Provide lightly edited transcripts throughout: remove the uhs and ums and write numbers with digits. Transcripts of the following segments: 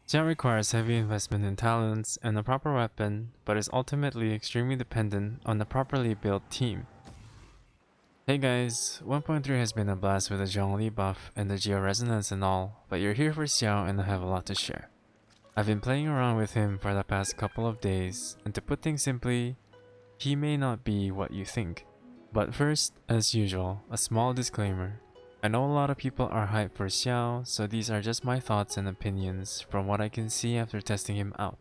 Xiao requires heavy investment in talents and a proper weapon, but is ultimately extremely dependent on a properly built team. Hey guys, 1.3 has been a blast with the Zhong buff and the Geo resonance and all, but you're here for Xiao and I have a lot to share. I've been playing around with him for the past couple of days, and to put things simply, he may not be what you think. But first, as usual, a small disclaimer. I know a lot of people are hyped for Xiao, so these are just my thoughts and opinions from what I can see after testing him out.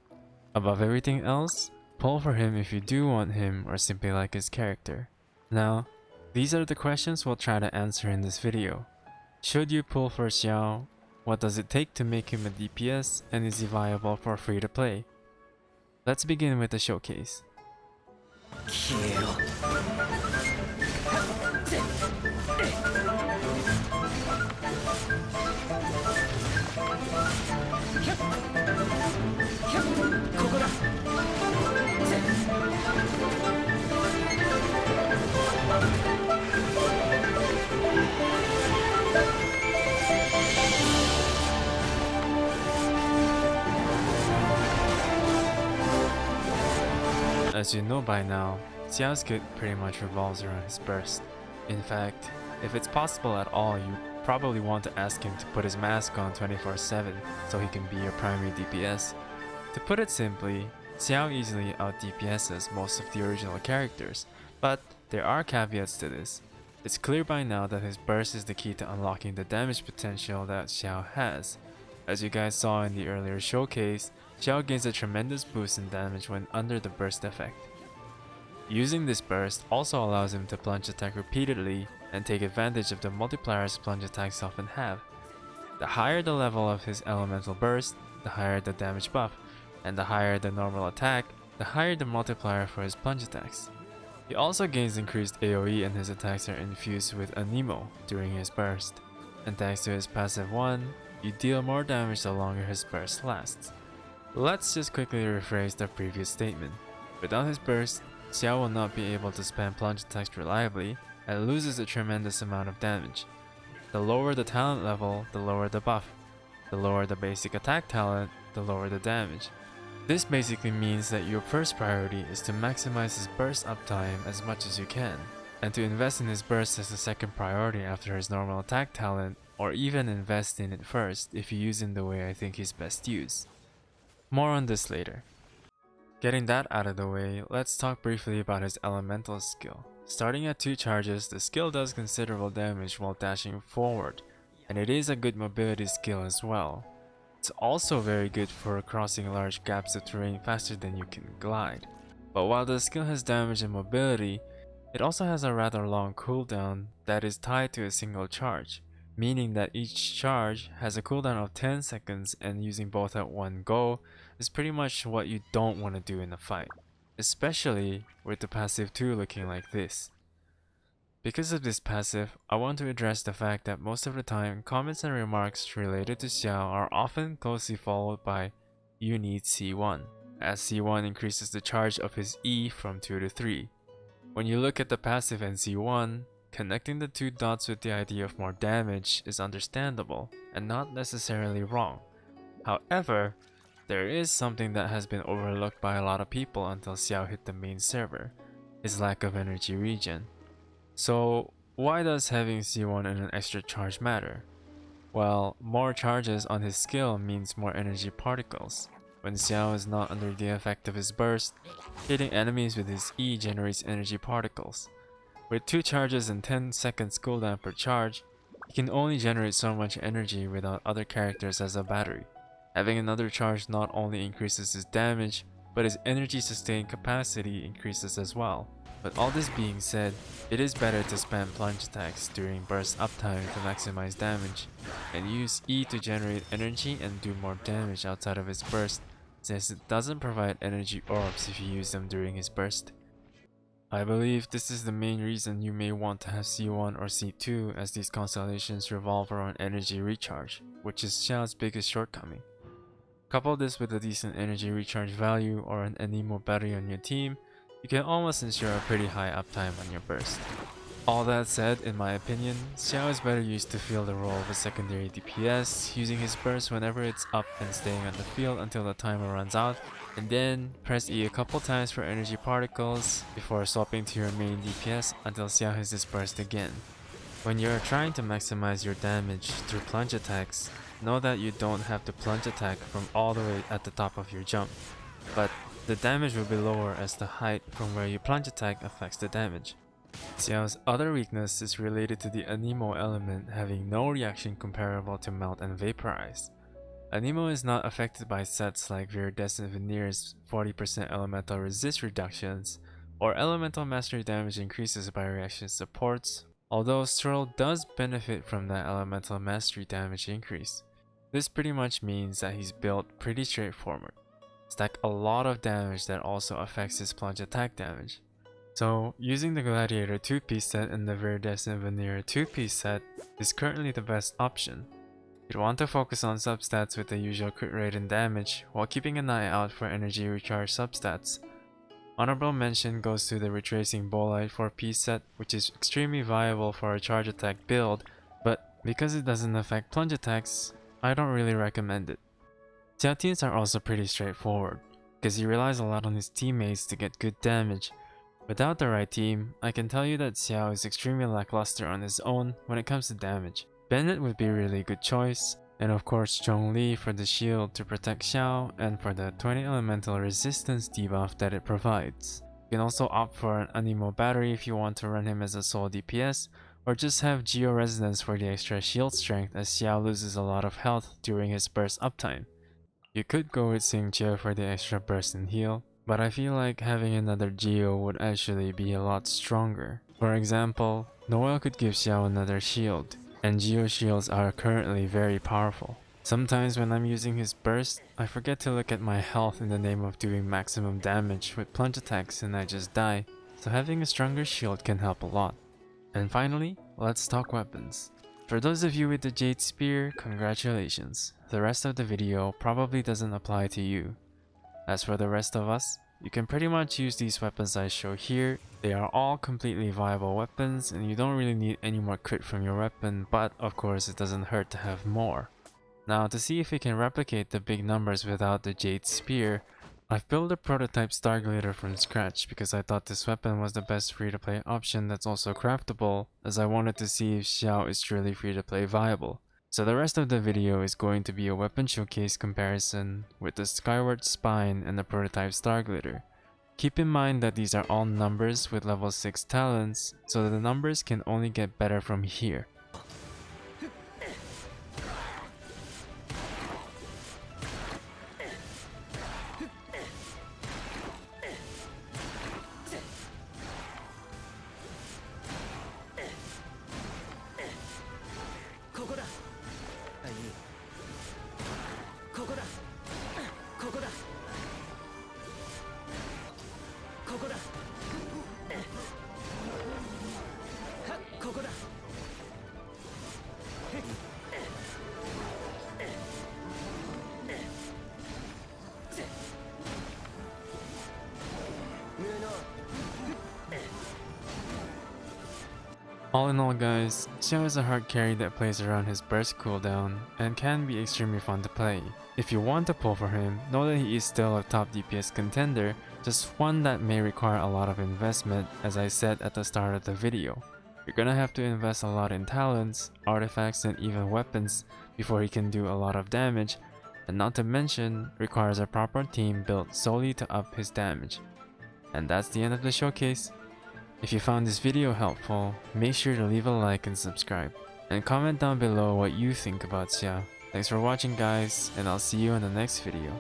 Above everything else, pull for him if you do want him or simply like his character. Now, these are the questions we'll try to answer in this video. Should you pull for Xiao? What does it take to make him a DPS, and is he viable for free to play? Let's begin with the showcase. As you know by now, Xiao's kit pretty much revolves around his burst. In fact, if it's possible at all, you probably want to ask him to put his mask on 24/7 so he can be your primary DPS. To put it simply, Xiao easily out DPSs most of the original characters, but there are caveats to this. It's clear by now that his burst is the key to unlocking the damage potential that Xiao has. As you guys saw in the earlier showcase, Xiao gains a tremendous boost in damage when under the burst effect. Using this burst also allows him to plunge attack repeatedly and take advantage of the multipliers plunge attacks often have. The higher the level of his elemental burst, the higher the damage buff, and the higher the normal attack, the higher the multiplier for his plunge attacks. He also gains increased AoE and his attacks are infused with Anemo during his burst. And thanks to his passive 1, you deal more damage the longer his burst lasts. Let's just quickly rephrase the previous statement. Without his burst, Xiao will not be able to spam plunge attacks reliably and loses a tremendous amount of damage. The lower the talent level, the lower the buff. The lower the basic attack talent, the lower the damage. This basically means that your first priority is to maximize his burst uptime as much as you can, and to invest in his burst as a second priority after his normal attack talent, or even invest in it first if you use him the way I think he's best used. More on this later. Getting that out of the way, let's talk briefly about his elemental skill. Starting at 2 charges, the skill does considerable damage while dashing forward, and it is a good mobility skill as well. It's also very good for crossing large gaps of terrain faster than you can glide. But while the skill has damage and mobility, it also has a rather long cooldown that is tied to a single charge, meaning that each charge has a cooldown of 10 seconds, and using both at one go is pretty much what you don't want to do in a fight, especially with the passive 2 looking like this. Because of this passive, I want to address the fact that most of the time, comments and remarks related to Xiao are often closely followed by "you need C1", as C1 increases the charge of his E from 2 to 3. When you look at the passive and C1, connecting the 2 dots with the idea of more damage is understandable and not necessarily wrong. However, there is something that has been overlooked by a lot of people until Xiao hit the main server, his lack of energy regen. So why does having C1 and an extra charge matter? Well, more charges on his skill means more energy particles. When Xiao is not under the effect of his burst, hitting enemies with his E generates energy particles. With 2 charges and 10 seconds cooldown per charge, he can only generate so much energy without other characters as a battery. Having another charge not only increases his damage, but his energy sustain capacity increases as well. With all this being said, it is better to spam plunge attacks during burst uptime to maximize damage, and use E to generate energy and do more damage outside of his burst, since it doesn't provide energy orbs if you use them during his burst. I believe this is the main reason you may want to have C1 or C2, as these constellations revolve around energy recharge, which is Xiao's biggest shortcoming. Couple this with a decent energy recharge value or an Anemo battery on your team, you can almost ensure a pretty high uptime on your burst. All that said, in my opinion, Xiao is better used to fill the role of a secondary DPS, using his burst whenever it's up and staying on the field until the timer runs out, and then press E a couple times for energy particles before swapping to your main DPS until Xiao has his burst again. When you're trying to maximize your damage through plunge attacks, know that you don't have to plunge attack from all the way at the top of your jump, but the damage will be lower as the height from where you plunge attack affects the damage. Xiao's other weakness is related to the Anemo element having no reaction comparable to Melt and Vaporize. Anemo is not affected by sets like Viridescent Veneer's 40% elemental resist reductions or elemental mastery damage increases by reaction supports, although Swirl does benefit from that elemental mastery damage increase. This pretty much means that he's built pretty straightforward. Stack a lot of damage that also affects his plunge attack damage. So, using the Gladiator 2-piece set and the Viridescent Veneer 2-piece set is currently the best option. You'd want to focus on substats with the usual crit rate and damage, while keeping an eye out for energy recharge substats. Honorable mention goes to the Retracing Bolide 4-piece set, which is extremely viable for a charge attack build, but because it doesn't affect plunge attacks, I don't really recommend it. Xiao teams are also pretty straightforward, because he relies a lot on his teammates to get good damage. Without the right team, I can tell you that Xiao is extremely lackluster on his own when it comes to damage. Bennett would be a really good choice, and of course Zhong for the shield to protect Xiao and for the 20 elemental resistance debuff that it provides. You can also opt for an Anemo battery if you want to run him as a sole DPS, or just have Geo Resonance for the extra shield strength as Xiao loses a lot of health during his burst uptime. You could go with Xingqiu for the extra burst and heal, but I feel like having another Geo would actually be a lot stronger. For example, Noel could give Xiao another shield, and Geo shields are currently very powerful. Sometimes when I'm using his burst, I forget to look at my health in the name of doing maximum damage with plunge attacks and I just die, so having a stronger shield can help a lot. And finally, let's talk weapons. For those of you with the Jade Spear, congratulations. The rest of the video probably doesn't apply to you. As for the rest of us, you can pretty much use these weapons I show here. They are all completely viable weapons and you don't really need any more crit from your weapon, but of course it doesn't hurt to have more. Now to see if we can replicate the big numbers without the Jade Spear, I've built a Prototype Starglitter from scratch because I thought this weapon was the best free-to-play option that's also craftable, as I wanted to see if Xiao is truly free-to-play viable. So the rest of the video is going to be a weapon showcase comparison with the Skyward Spine and the Prototype Starglitter. Keep in mind that these are all numbers with level 6 talents, so the numbers can only get better from here. All in all guys, Xiao is a hard carry that plays around his burst cooldown and can be extremely fun to play. If you want to pull for him, know that he is still a top DPS contender, just one that may require a lot of investment, as I said at the start of the video. You're gonna have to invest a lot in talents, artifacts and even weapons before he can do a lot of damage, and not to mention requires a proper team built solely to up his damage. And that's the end of the showcase. If you found this video helpful, make sure to leave a like and subscribe, and comment down below what you think about Xiao. Thanks for watching guys, and I'll see you in the next video.